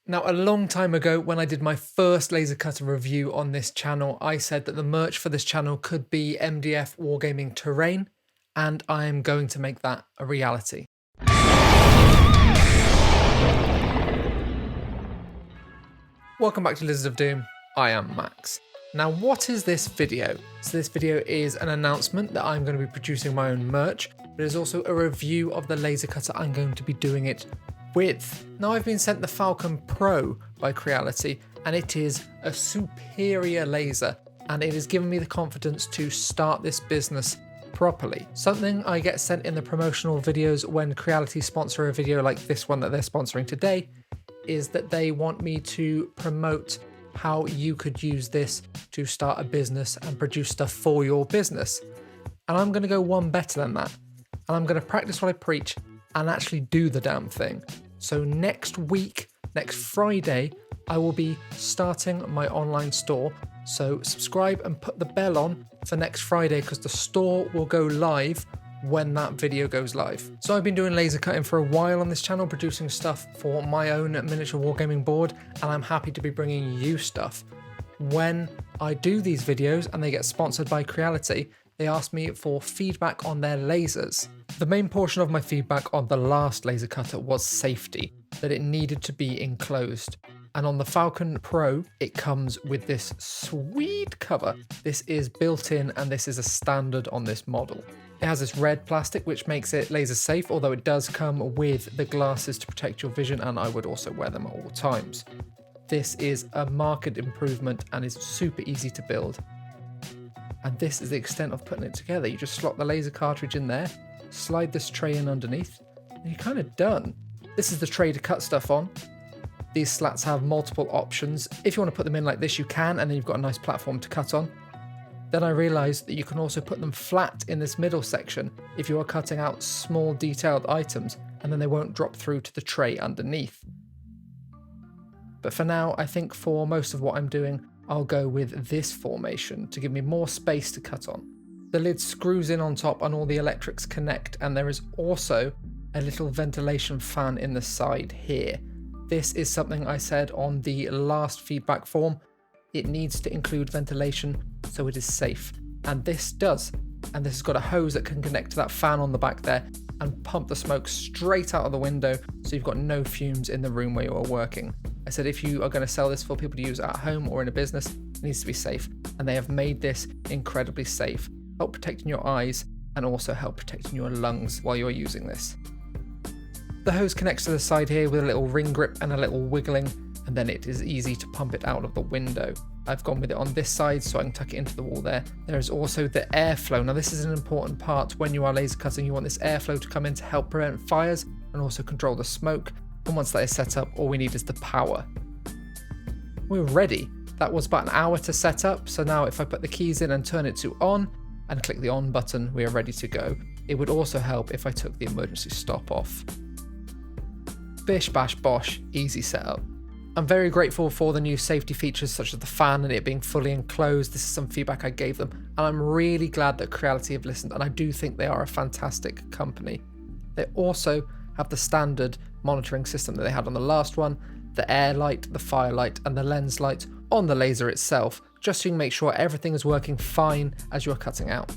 Now, a long time ago, when I did my first laser cutter review on this channel, I said that the merch for this channel could be MDF Wargaming Terrain, and I am going to make that a reality. Welcome back to Lizards of Doom. I am Max. Now, what is this video? So this video is an announcement that I'm going to be producing my own merch, but it's also a review of the laser cutter I'm going to be doing it with. Now, I've been sent the Falcon Pro by CREALITY, and it is a superior laser, and it has given me the confidence to start this business properly. Something I get sent in the promotional videos when CREALITY sponsor a video like this one that they're sponsoring today is that they want me to promote how you could use this to start a business and produce stuff for your business. And I'm going to go one better than that. And I'm going to practice what I preach and actually do the damn thing. So next week, next Friday, I will be starting my online store. So subscribe and put the bell on for next Friday because the store will go live when that video goes live. So I've been doing laser cutting for a while on this channel, producing stuff for my own miniature wargaming board, and I'm happy to be bringing you stuff. When I do these videos and they get sponsored by CREALITY, they ask me for feedback on their lasers. The main portion of my feedback on the last laser cutter was safety, that it needed to be enclosed. And on the Falcon Pro, it comes with this sweet cover. This is built in and this is a standard on this model. It has this red plastic which makes it laser safe, although it does come with the glasses to protect your vision, and I would also wear them at all times. This is a marked improvement and is super easy to build. And this is the extent of putting it together. You just slot the laser cartridge in there, slide this tray in underneath, and you're kind of done. This is the tray to cut stuff on. These slats have multiple options. If you want to put them in like this, you can, and then you've got a nice platform to cut on. Then I realized that you can also put them flat in this middle section if you are cutting out small detailed items, and then they won't drop through to the tray underneath. But for now, I think for most of what I'm doing, I'll go with this formation to give me more space to cut on. The lid screws in on top and all the electrics connect, and there is also a little ventilation fan in the side here. This is something I said on the last feedback form. It needs to include ventilation so it is safe, and this does. And this has got a hose that can connect to that fan on the back there and pump the smoke straight out of the window, so you've got no fumes in the room where you are working. I said if you are going to sell this for people to use at home or in a business, it needs to be safe, and they have made this incredibly safe. Help protecting your eyes and also help protecting your lungs while you're using this. The hose connects to the side here with a little ring grip and a little wiggling, and then it is easy to pump it out of the window. I've gone with it on this side so I can tuck it into the wall there. There is also the airflow. Now this is an important part when you are laser cutting. You want this airflow to come in to help prevent fires and also control the smoke. And once that is set up, all we need is the power. We're ready. That was about an hour to set up. So now if I put the keys in and turn it to on and click the on button, we are ready to go. It would also help if I took the emergency stop off. Bish bash bosh, easy setup. I'm very grateful for the new safety features such as the fan and it being fully enclosed. This is some feedback I gave them, and I'm really glad that CREALITY have listened, and I do think they are a fantastic company. They also have the standard monitoring system that they had on the last one, the air light, the fire light, and the lens light on the laser itself, just so you can make sure everything is working fine as you're cutting out.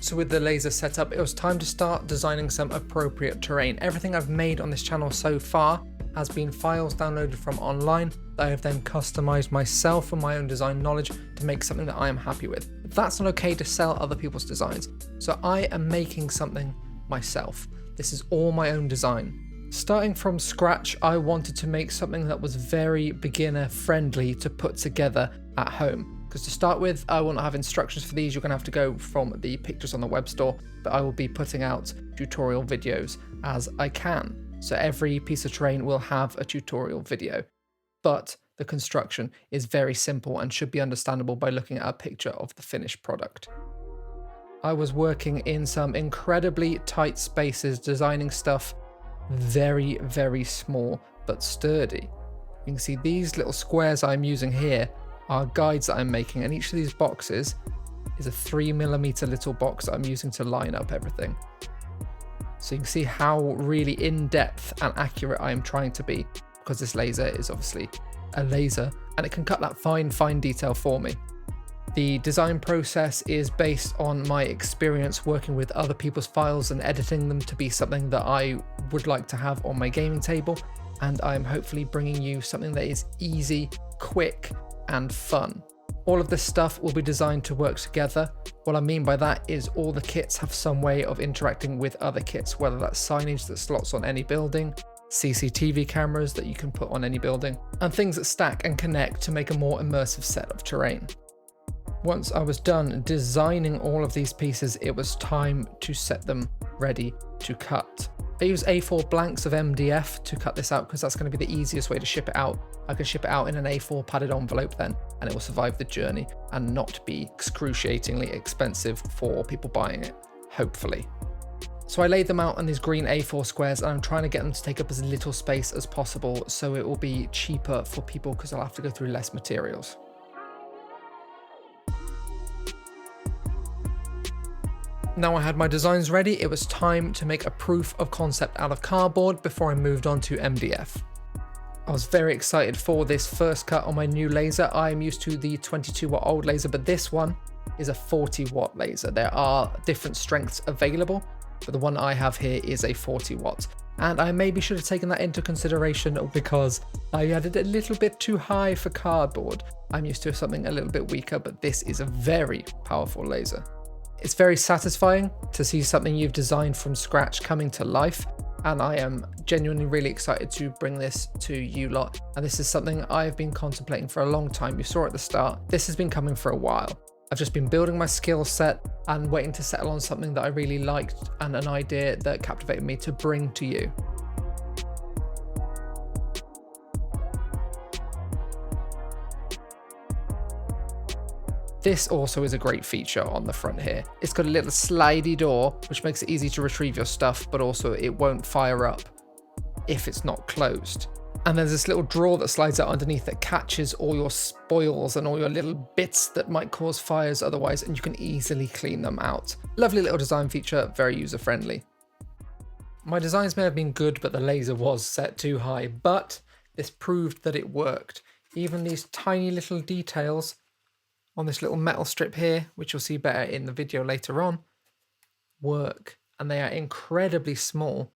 So with the laser set up, it was time to start designing some appropriate terrain. Everything I've made on this channel so far has been files downloaded from online that I have then customized myself with my own design knowledge to make something that I am happy with. But that's not okay to sell other people's designs. So I am making something myself. This is all my own design. Starting from scratch, I wanted to make something that was very beginner friendly to put together at home. Because to start with, I won't have instructions for these. You're going to have to go from the pictures on the web store, but I will be putting out tutorial videos as I can. So every piece of terrain will have a tutorial video, but the construction is very simple and should be understandable by looking at a picture of the finished product. I was working in some incredibly tight spaces, designing stuff very, very small but sturdy. You can see these little squares I'm using here are guides that I'm making, and each of these boxes is a 3mm little box that I'm using to line up everything. So you can see how really in-depth and accurate I am trying to be. because this laser is obviously a laser and it can cut that fine detail for me. The design process is based on my experience working with other people's files and editing them to be something that I would like to have on my gaming table, and I'm hopefully bringing you something that is easy, quick, and fun. All of this stuff will be designed to work together. What I mean by that is all the kits have some way of interacting with other kits, whether that's signage that slots on any building, CCTV cameras that you can put on any building, and things that stack and connect to make a more immersive set of terrain. Once I was done designing all of these pieces, it was time to set them ready to cut. I use A4 blanks of MDF to cut this out because that's going to be the easiest way to ship it out. I can ship it out in an A4 padded envelope then, and it will survive the journey and not be excruciatingly expensive for people buying it, hopefully. So I laid them out on these green A4 squares, and I'm trying to get them to take up as little space as possible so it will be cheaper for people because I'll have to go through less materials. Now I had my designs ready, it was time to make a proof of concept out of cardboard before I moved on to MDF. I was very excited for this first cut on my new laser. I am used to the 22 watt old laser, but this one is a 40 watt laser. There are different strengths available, but the one I have here is a 40 watt. And I maybe should have taken that into consideration because I had it a little bit too high for cardboard. I'm used to something a little bit weaker, but this is a very powerful laser. It's very satisfying to see something you've designed from scratch coming to life, and I am genuinely really excited to bring this to you lot. And this is something I've been contemplating for a long time. You saw at the start, this has been coming for a while. I've just been building my skill set and waiting to settle on something that I really liked and an idea that captivated me to bring to you. This also is a great feature on the front here. It's got a little slidey door, which makes it easy to retrieve your stuff, but also it won't fire up if it's not closed. And there's this little drawer that slides out underneath that catches all your spoils and all your little bits that might cause fires otherwise, and you can easily clean them out. Lovely little design feature, very user-friendly. My designs may have been good, but the laser was set too high, but this proved that it worked. Even these tiny little details on this little metal strip here, which you'll see better in the video later on, work. And they are incredibly small,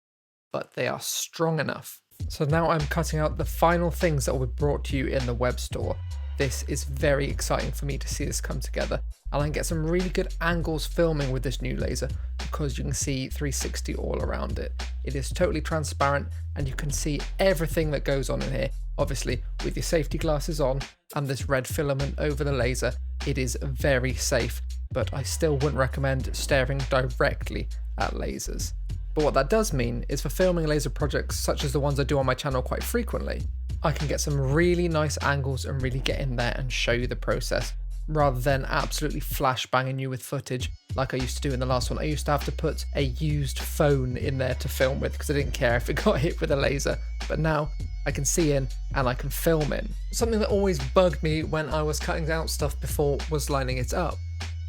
but they are strong enough. So now I'm cutting out the final things that will be brought to you in the web store. This is very exciting for me to see this come together. And I can get some really good angles filming with this new laser because you can see 360 all around it. It is totally transparent and you can see everything that goes on in here. Obviously, with your safety glasses on and this red filament over the laser, it is very safe, but I still wouldn't recommend staring directly at lasers. But what that does mean is for filming laser projects such as the ones I do on my channel quite frequently, I can get some really nice angles and really get in there and show you the process, rather than absolutely flash banging you with footage like I used to do in the last one. I used to have to put a used phone in there to film with because I didn't care if it got hit with a laser. But now I can see in and I can film in. Something that always bugged me when I was cutting out stuff before was lining it up.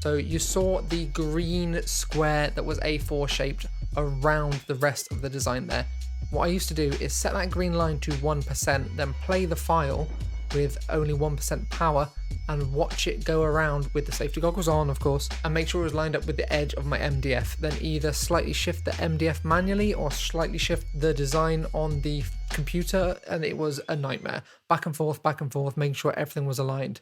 So you saw the green square that was A4 shaped around the rest of the design there. What I used to do is set that green line to 1%, then play the file with only 1% power and watch it go around with the safety goggles on, of course, and make sure it was lined up with the edge of my MDF. Then either slightly shift the MDF manually or slightly shift the design on the computer, and it was a nightmare. Back and forth, making sure everything was aligned.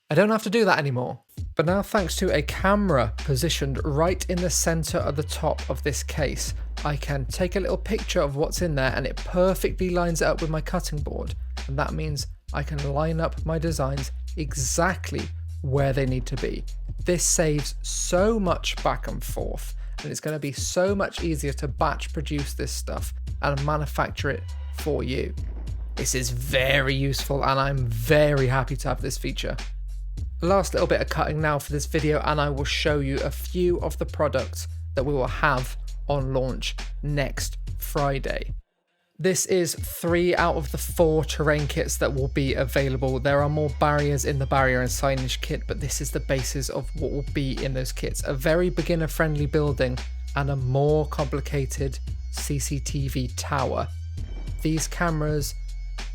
I don't have to do that anymore. But now, thanks to a camera positioned right in the center of the top of this case, I can take a little picture of what's in there and it perfectly lines it up with my cutting board. And that means I can line up my designs exactly where they need to be. This saves so much back and forth, and it's going to be so much easier to batch produce this stuff and manufacture it for you. This is very useful and I'm very happy to have this feature. Last little bit of cutting now for this video, and I will show you a few of the products that we will have on launch next Friday. This is 3 out of the 4 terrain kits that will be available. There are more barriers in the barrier and signage kit, but this is the basis of what will be in those kits. A very beginner friendly building and a more complicated CCTV tower. These cameras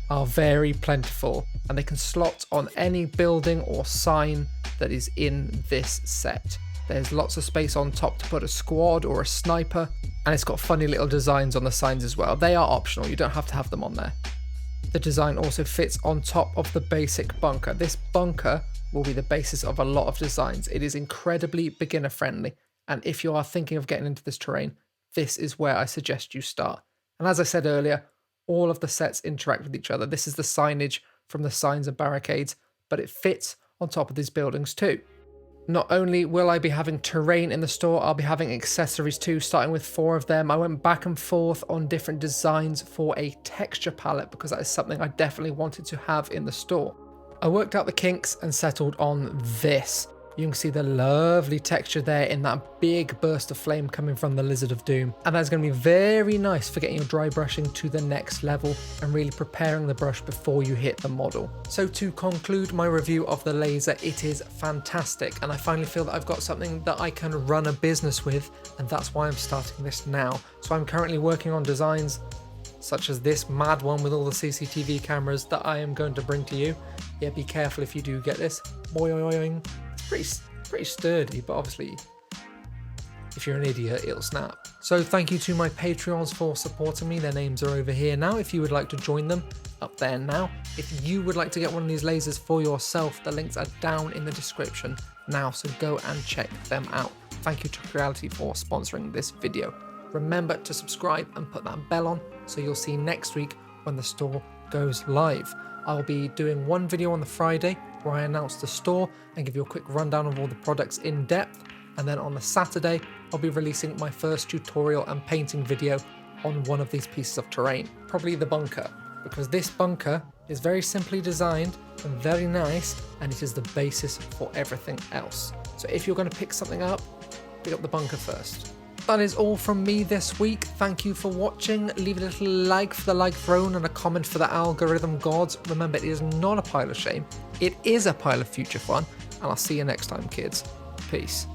are very plentiful, and they can slot on any building or sign that is in this set. There's lots of space on top to put a squad or a sniper, and it's got funny little designs on the signs as well. They are optional, you don't have to have them on there. The design also fits on top of the basic bunker. This bunker will be the basis of a lot of designs. It is incredibly beginner friendly, and if you are thinking of getting into this terrain, this is where I suggest you start. And as I said earlier, all of the sets interact with each other. This is the signage from the signs and barricades, but it fits on top of these buildings too. Not only will I be having terrain in the store, I'll be having accessories too, starting with 4 of them. I went back and forth on different designs for a texture palette because that is something I definitely wanted to have in the store. I worked out the kinks and settled on this. You can see the lovely texture there in that big burst of flame coming from the Lizard of Doom. And that's going to be very nice for getting your dry brushing to the next level and really preparing the brush before you hit the model. So to conclude my review of the laser, it is fantastic. And I finally feel that I've got something that I can run a business with. And that's why I'm starting this now. So I'm currently working on designs such as this mad one with all the CCTV cameras that I am going to bring to you. Yeah, be careful if you do get this. Boing. Pretty sturdy, but obviously if you're an idiot, it'll snap. So thank you to my Patreons for supporting me. Their names are over here now if you would like to join them, up there now. If you would like to get one of these lasers for yourself, the links are down in the description now, so go and check them out. Thank you to CREALITY for sponsoring this video. Remember to subscribe and put that bell on so you'll see next week when the store goes live. I'll be doing one video on the Friday where I announce the store and give you a quick rundown of all the products in depth, and then on the Saturday I'll be releasing my first tutorial and painting video on one of these pieces of terrain, probably the bunker, because this bunker is very simply designed and very nice, and it is the basis for everything else. So if you're going to pick something up, pick up the bunker first. That is all from me this week. Thank you for watching. Leave a little like for the like throne and a comment for the algorithm gods. Remember, it is not a pile of shame. It is a pile of future fun. And I'll see you next time, kids. Peace.